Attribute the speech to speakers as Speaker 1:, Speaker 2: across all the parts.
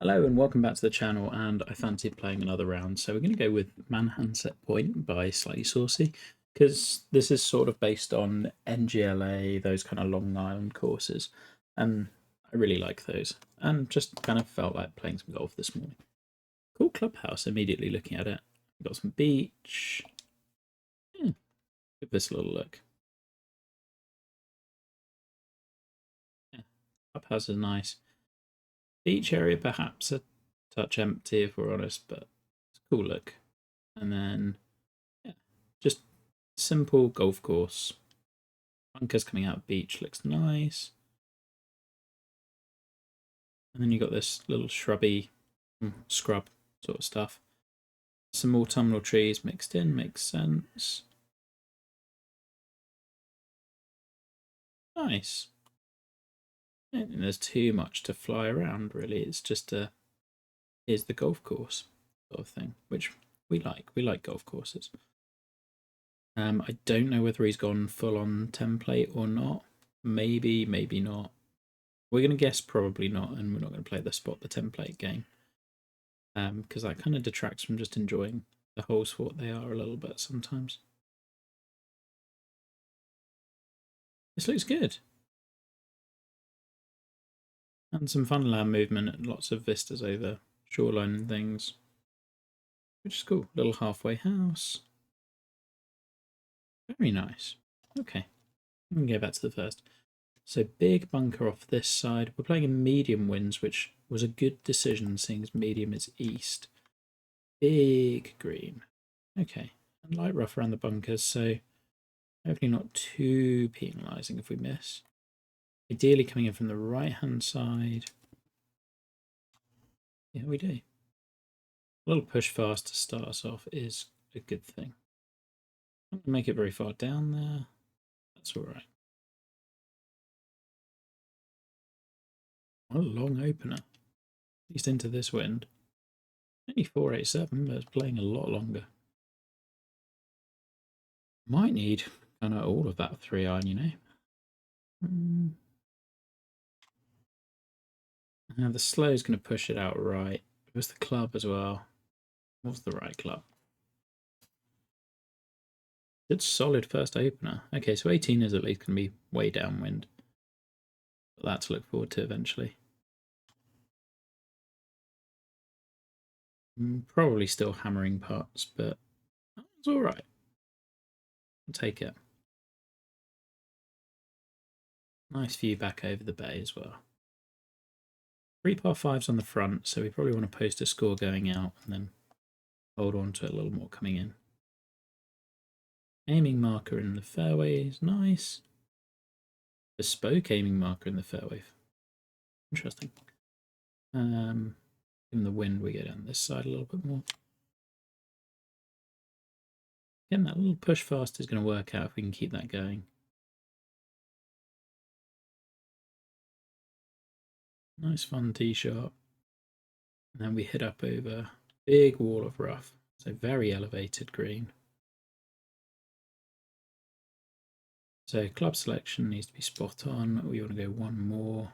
Speaker 1: Hello and welcome back to the channel, and I fancied playing another round, so we're going to go with Manhanset Point by Slightly Saucy, because this is sort of based on NGLA, those kind of Long Island courses, and I really like those, and just kind of felt like playing some golf this morning. Cool clubhouse, immediately looking at it. We've got some beach. Give this a little look. Yeah, clubhouse is nice. Beach area perhaps a touch empty if we're honest, but it's a cool look. And then yeah, just simple golf course. Bunkers coming out of beach looks nice. And then you got this little shrubby scrub sort of stuff. Some autumnal trees mixed in makes sense. Nice. I don't think there's too much to fly around really. It's just here's the golf course sort of thing, which we like. We like golf courses. I don't know whether he's gone full on template or not. Maybe, maybe not. We're going to guess probably not, and we're not going to play the spot the template game. Because that kind of detracts from just enjoying the holes for what they are a little bit sometimes. This looks good. And some fun land movement and lots of vistas over shoreline and things, which is cool. Little halfway house. Very nice. Okay, we can go back to the first. So big bunker off this side. We're playing in medium winds, which was a good decision seeing as medium is east. Big green. Okay, and light rough around the bunkers, so hopefully not too penalising if we miss. Ideally coming in from the right-hand side. Yeah, we do. A little push fast to start us off is a good thing. I'm not going to make it very far down there. That's all right. What a long opener. At least into this wind. Only 487, but it's playing a lot longer. Might need kind of all of that 3-iron, you know. Now the slow is going to push it out right. It was the club as well. What's the right club? Good solid first opener. Okay, so 18 is at least going to be way downwind. But that to look forward to eventually. Probably still hammering putts, but it's all right. I'll take it. Nice view back over the bay as well. 3 par 5s on the front, so we probably want to post a score going out and then hold on to it a little more coming in. Aiming marker in the fairway is nice. Bespoke aiming marker in the fairway. Interesting. In the wind, we go down this side a little bit more. Again, that little push fast is going to work out if we can keep that going. Nice fun tee shot. And then we hit up over big wall of rough. So very elevated green. So club selection needs to be spot on. We want to go one more.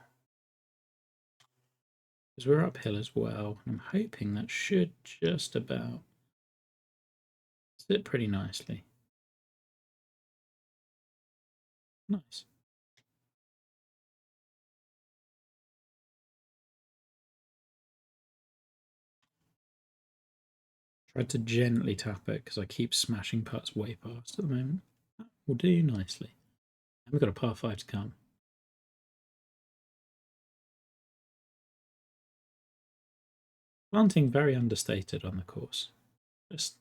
Speaker 1: Because we're uphill as well. I'm hoping that should just about sit pretty nicely. Nice. Tried to gently tap it because I keep smashing putts way past at the moment. That will do nicely. And we've got a par 5 to come. Planting very understated on the course. Just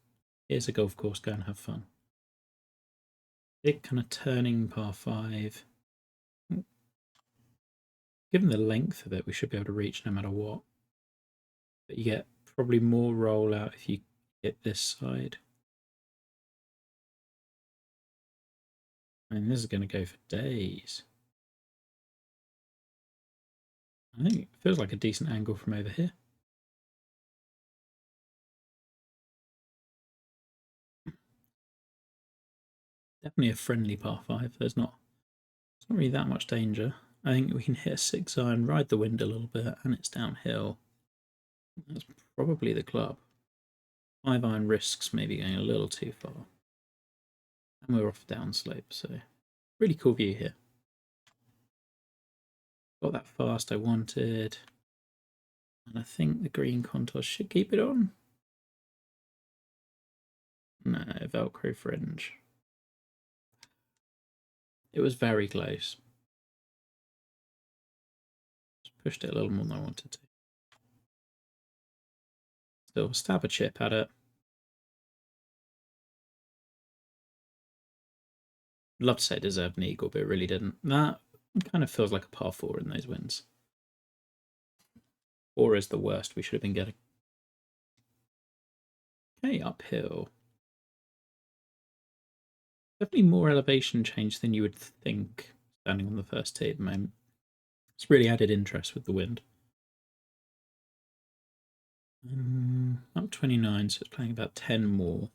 Speaker 1: here's a golf course, go and have fun. Big kind of turning par 5. Given the length of it, we should be able to reach no matter what. But you get probably more rollout if you hit this side. I mean, this is going to go for days. I think it feels like a decent angle from over here. Definitely a friendly par 5. It's not really that much danger. I think we can hit a 6-iron, ride the wind a little bit, and it's downhill. That's probably the club. 5-iron risks maybe going a little too far. And we're off downslope, so really cool view here. Got that fast I wanted. And I think the green contour should keep it on. No, Velcro fringe. It was very close. Just pushed it a little more than I wanted to. Still stab a chip at it. Love to say it deserved an eagle, but it really didn't. That kind of feels like a par 4 in those wins. 4 is the worst we should have been getting. Okay, uphill. Definitely more elevation change than you would think standing on the first tee at the moment. It's really added interest with the wind. Up 29, so it's playing about 10 more.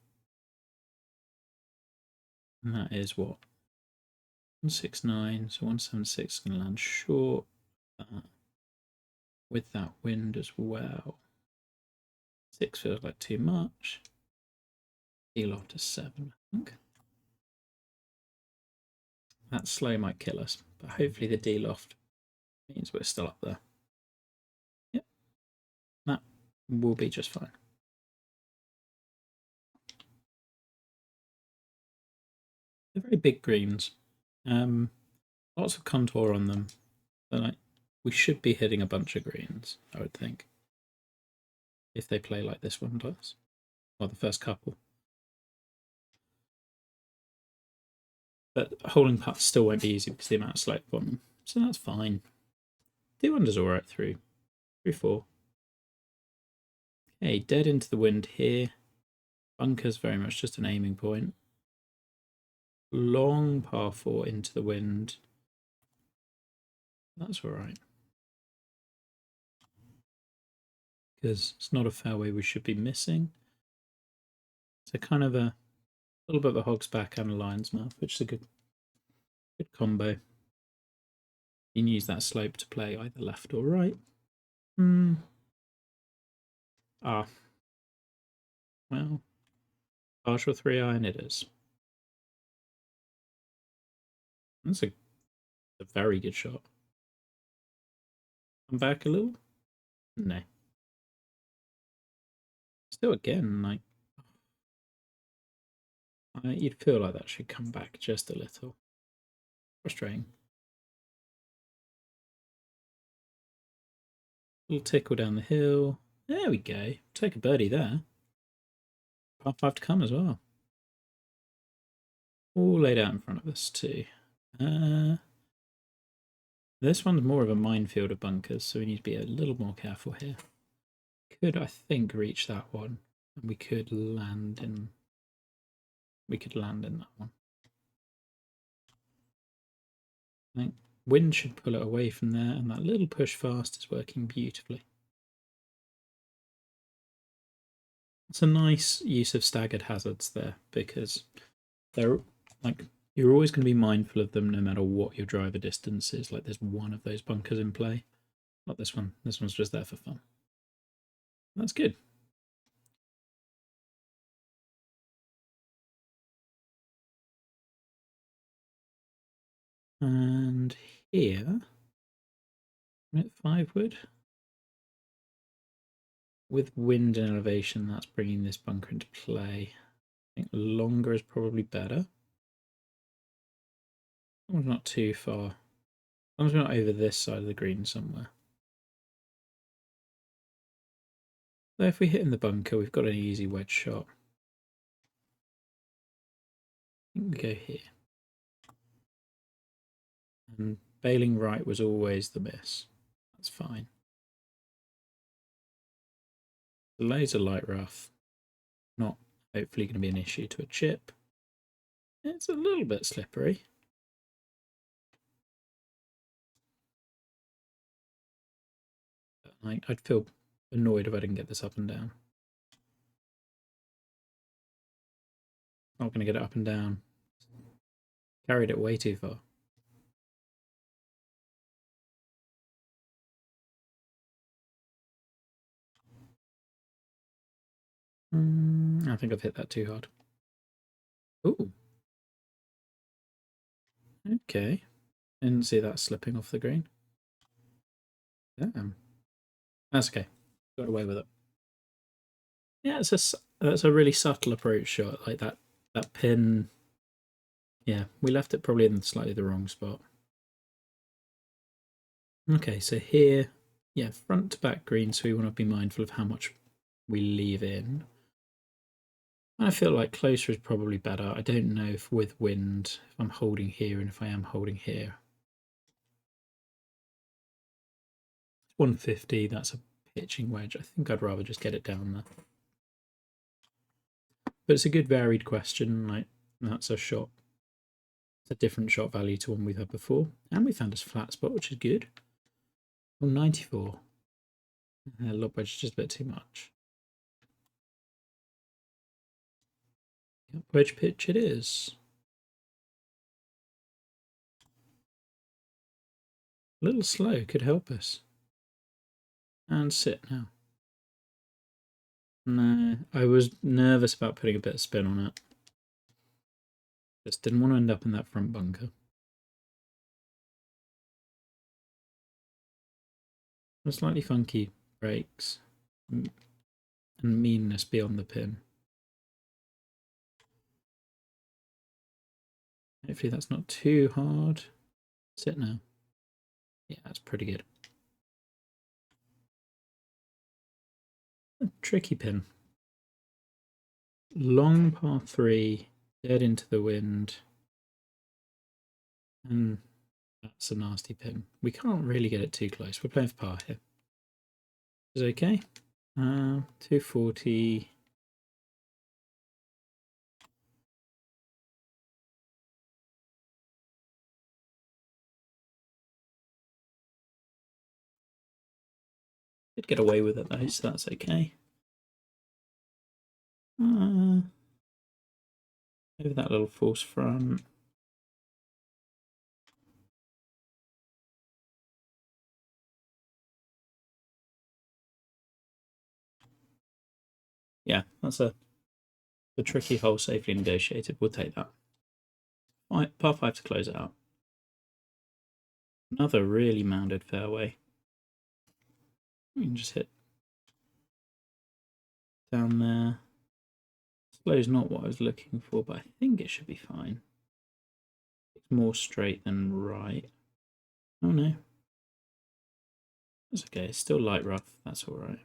Speaker 1: And that is what? 169, so 176 is going to land short. With that wind as well. 6 feels like too much. Deal off to 7, I think. That slow might kill us, but hopefully the D-loft means we're still up there. Yep, that will be just fine. They're very big greens. Lots of contour on them. So we should be hitting a bunch of greens, I would think. If they play like this one does. Or the first couple. But holding putts still won't be easy because of the amount of slope on them. So that's fine. 2 under's alright through. 3-4. Okay, dead into the wind here. Bunker's very much just an aiming point. Long par 4 into the wind. That's alright. Because it's not a fairway we should be missing. So kind of a little bit of a hog's back and a lion's mouth, which is a good combo. You can use that slope to play either left or right. Well, partial 3-iron it is. That's a very good shot. Come back a little? No. Still again, like, you'd feel like that should come back just a little. Frustrating. Little tickle down the hill. There we go. Take a birdie there. Par 5 to come as well. All laid out in front of us too. This one's more of a minefield of bunkers, so we need to be a little more careful here. Could, I think, reach that one, and we could land in. We could land in that one. I think wind should pull it away from there, and that little push fast is working beautifully. It's a nice use of staggered hazards there, because they're like, you're always going to be mindful of them no matter what your driver distance is. Like, there's one of those bunkers in play. Not this one. This one's just there for fun. That's good. And here, at 5 wood. With wind and elevation, that's bringing this bunker into play. I think longer is probably better. As long as we're not too far. As long as we're not over this side of the green somewhere. So if we hit in the bunker, we've got an easy wedge shot. I think we go here. And bailing right was always the miss. That's fine. The laser light rough. Not hopefully going to be an issue to a chip. It's a little bit slippery. I'd feel annoyed if I didn't get this up and down. Not going to get it up and down. Carried it way too far. I think I've hit that too hard. Ooh. Okay. Didn't see that slipping off the green. Damn. That's okay. Got away with it. Yeah, it's a really subtle approach shot, like that pin. Yeah, we left it probably in slightly the wrong spot. Okay, so here, yeah, front to back green, so we want to be mindful of how much we leave in. I feel like closer is probably better. I don't know if with wind, if I'm holding here and if I am holding here. 150, that's a pitching wedge. I think I'd rather just get it down there. But it's a good varied question. Like, that's a shot. It's a different shot value to one we've had before. And we found a flat spot, which is good. Oh, 94. Lob wedge is just a bit too much. Wedge pitch it is. A little slow could help us. And sit now. No, I was nervous about putting a bit of spin on it. Just didn't want to end up in that front bunker. Slightly funky breaks and meanness beyond the pin. Hopefully that's not too hard. Sit now. Yeah, that's pretty good. A tricky pin. Long par 3, dead into the wind. And that's a nasty pin. We can't really get it too close. We're playing for par here. Is it okay? 240. Did get away with it though, so that's okay. Over that little false front. Yeah, that's a tricky hole safely negotiated. We'll take that. Par 5 to close it out. Another really mounded fairway. We can just hit down there. Slow's not what I was looking for, but I think it should be fine. It's more straight than right. Oh no. That's okay, it's still light rough, that's alright.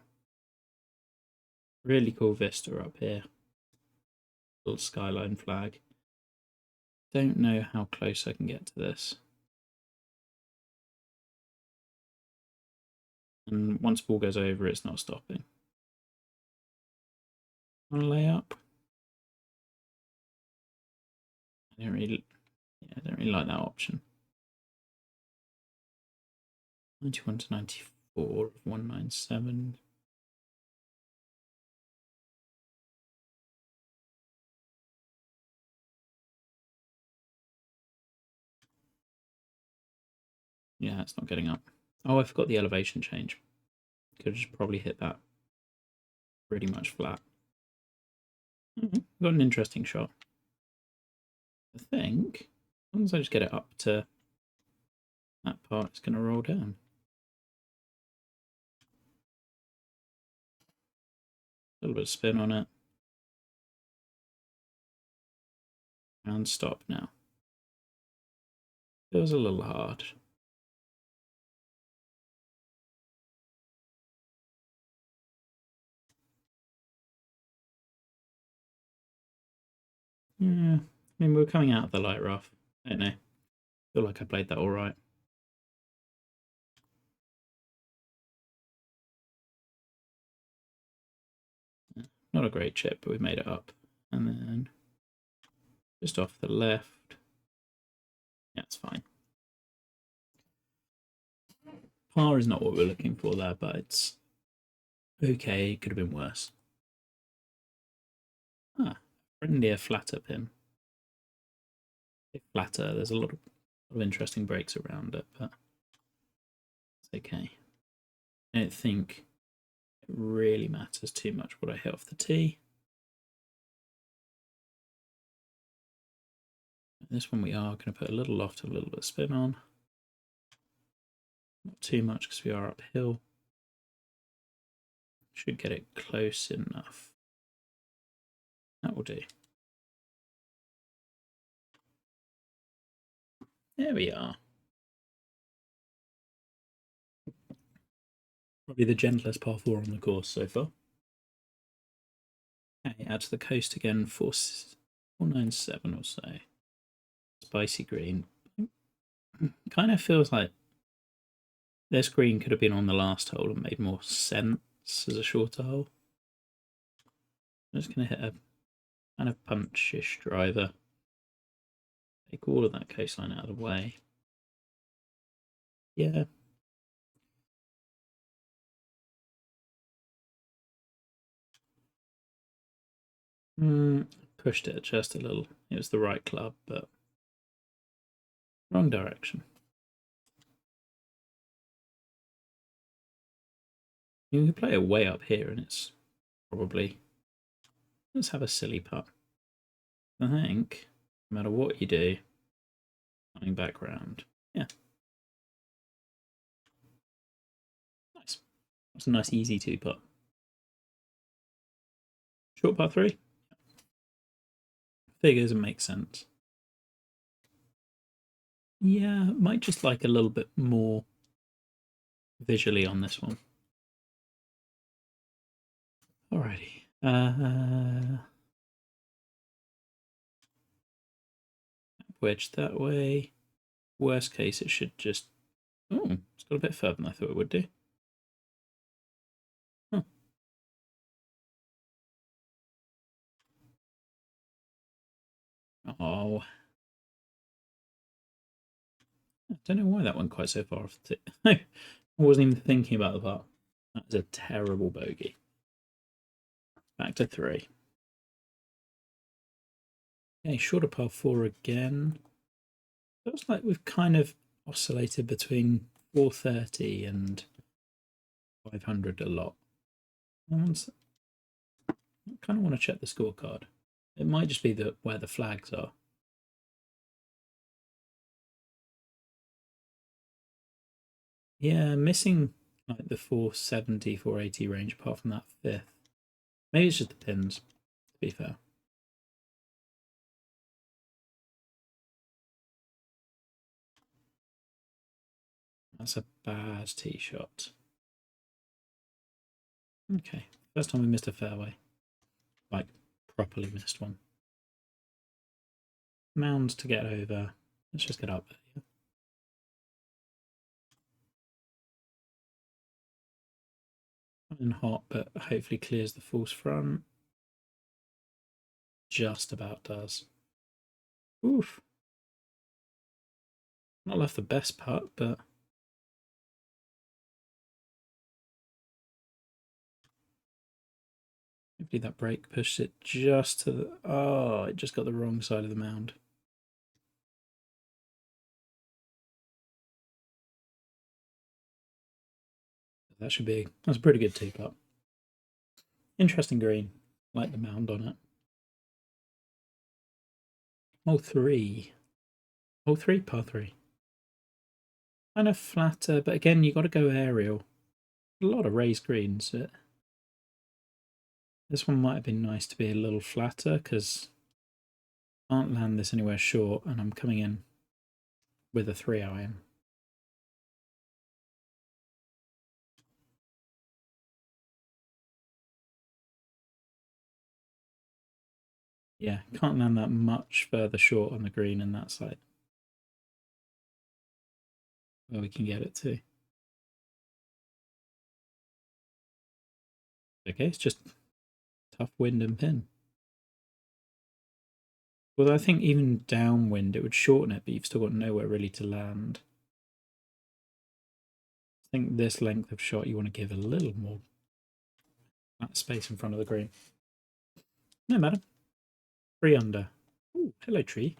Speaker 1: Really cool vista up here. Little skyline flag. Don't know how close I can get to this. And once ball goes over, it's not stopping. Want to lay up? I don't really like that option. 91 to 94 of 197. Yeah, it's not getting up. Oh, I forgot the elevation change. Could have just probably hit that pretty much flat. Got an interesting shot. I think, as long as I just get it up to that part, it's going to roll down. A little bit of spin on it. And stop now. Feels a little hard. Yeah, I mean, we're coming out of the light rough. I don't know. Feel like I played that all right. Not a great chip, but we made it up. And then just off the left. Yeah, it's fine. Par is not what we're looking for there, but it's okay. It could have been worse. Friendlier, flatter pin. Flatter, there's a lot of interesting breaks around it, but it's okay. I don't think it really matters too much what I hit off the tee. This one we are going to put a little loft and a little bit of spin on. Not too much because we are uphill. Should get it close enough. That will do. There we are. Probably the gentlest par 4 on the course so far. Okay, add to the coast again, 497 or so. Spicy green. Kind of feels like this green could have been on the last hole and made more sense as a shorter hole. I'm just going to hit a kind of punch-ish driver. Take all of that coastline out of the way. Yeah. Pushed it just a little. It was the right club, but wrong direction. You can play it way up here and it's probably... Let's have a silly putt. I think, no matter what you do, coming back round. Yeah. Nice. That's a nice easy 2-putt. Short par 3. Figures and makes sense. Yeah, might just like a little bit more visually on this one. Alrighty. Wedge that way. Worst case, it should just... Oh, it's got a bit further than I thought it would do. Huh. Oh. I don't know why that went quite so far off the tip. I wasn't even thinking about the part. That was a terrible bogey. Back to 3. Okay, shorter par 4 again. Feels like we've kind of oscillated between 430 and 500 a lot. I kind of want to check the scorecard. It might just be where the flags are. Yeah, missing like the 470, 480 range apart from that 5th. Maybe it's just the pins, to be fair. That's a bad tee shot. Okay, first time we missed a fairway. Like, properly missed one. Mounds to get over. Let's just get up there. Yeah. And hot, but hopefully clears the false front. Just about does. Oof. Not left the best putt, but hopefully that break pushed it just to the... Oh, it just got the wrong side of the mound. That's a pretty good tee putt. Interesting green. Like the mound on it. Hole 3. Hole 3, par 3. Kind of flatter, but again, you got to go aerial. A lot of raised greens. This one might have been nice to be a little flatter because I can't land this anywhere short and I'm coming in with a 3 iron. Yeah, can't land that much further short on the green in that side. Where we can get it to. Okay, it's just tough wind and pin. Well, I think even downwind it would shorten it, but you've still got nowhere really to land. I think this length of shot you want to give a little more that space in front of the green. No matter. 3 under. Ooh, hello tree.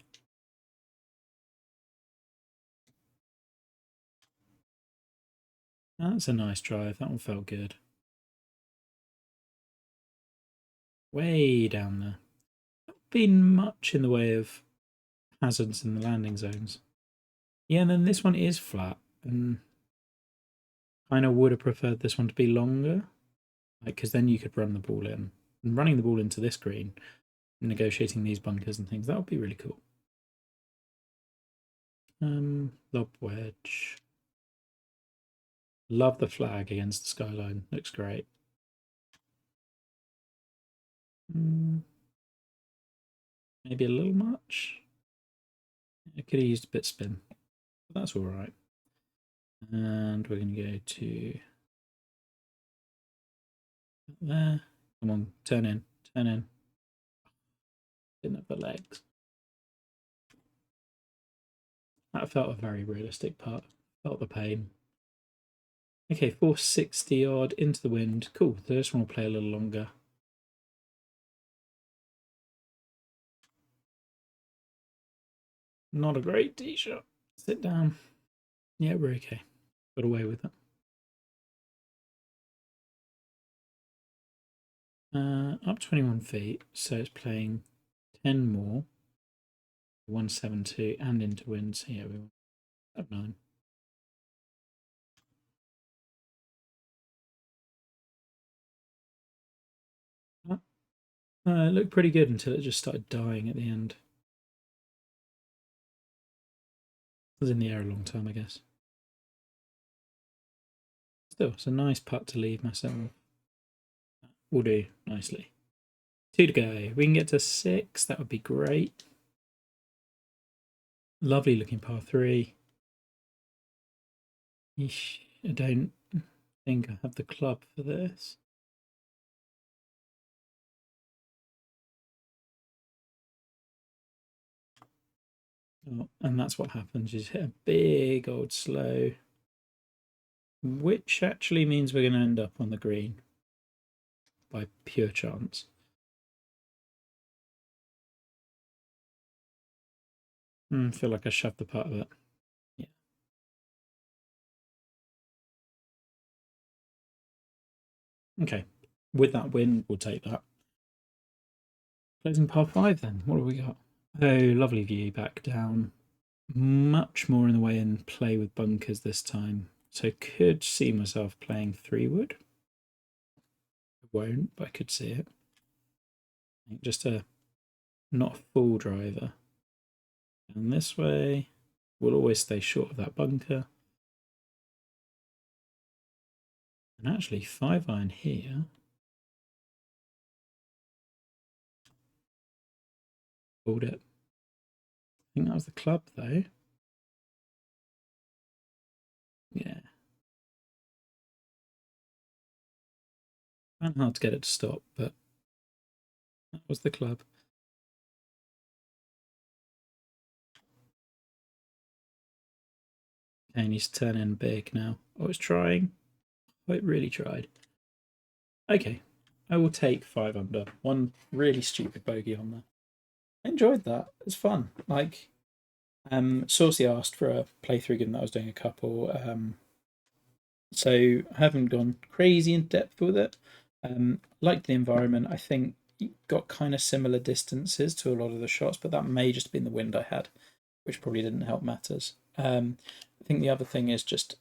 Speaker 1: That's a nice drive. That one felt good. Way down there. Not been much in the way of hazards in the landing zones. Yeah, and then this one is flat, and kind of would have preferred this one to be longer, because then you could run the ball in. And running the ball into this green, negotiating these bunkers and things, that would be really cool. Lob wedge. Love the flag against the skyline. Looks great. Maybe a little much. I could have used a bit spin, but that's all right. And we're going to go to there. Come on, turn in, turn in. Didn't have the legs. That felt a very realistic putt. Felt the pain. Okay, 460 odd into the wind. Cool. So this one will play a little longer. Not a great tee shot. Sit down. Yeah, we're okay. Got away with it. Up 21 feet, so it's playing 10 more. 172 and into wind, so yeah, we want up 9. It looked pretty good until it just started dying at the end. It was in the air a long time, I guess. Still, it's a nice putt to leave myself. Will do nicely. 2 to go. We can get to 6. That would be great. Lovely looking par 3. Eesh, I don't think I have the club for this. Oh, and that's what happens. You just hit a big old slow, which actually means we're going to end up on the green by pure chance. I feel like I shoved the putt of it. Yeah. Okay. With that win, we'll take that. Closing par 5 then. What have we got? Oh, lovely view back down. Much more in the way and play with bunkers this time. So could see myself playing 3-wood. I won't, but I could see it. Just a not a full driver. And this way, we'll always stay short of that bunker. And actually, 5-iron here. Pulled it. I think that was the club, though. Yeah. Found hard to get it to stop, but that was the club. Okay, and he's turning big now. Oh, it's trying. Oh, it really tried. Okay, I will take 5 under. One really stupid bogey on there. I enjoyed that. It's fun. Like, Saucy asked for a playthrough given that I was doing a couple. So I haven't gone crazy in depth with it. Liked the environment. I think got kind of similar distances to a lot of the shots, but that may just be in the wind I had, which probably didn't help matters. I think the other thing is just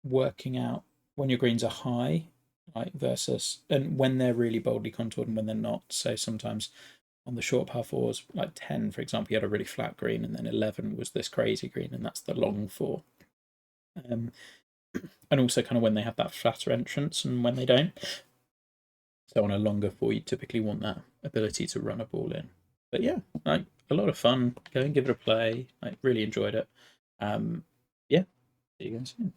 Speaker 1: working out when your greens are high, like versus, and when they're really boldly contoured and when they're not. So sometimes on the short par 4s, like 10, for example, you had a really flat green, and then 11 was this crazy green, and that's the long 4. And also kind of when they have that flatter entrance and when they don't. So on a longer 4, you typically want that ability to run a ball in. But yeah, like a lot of fun. Go and give it a play. I really enjoyed it. Yeah, see you guys soon.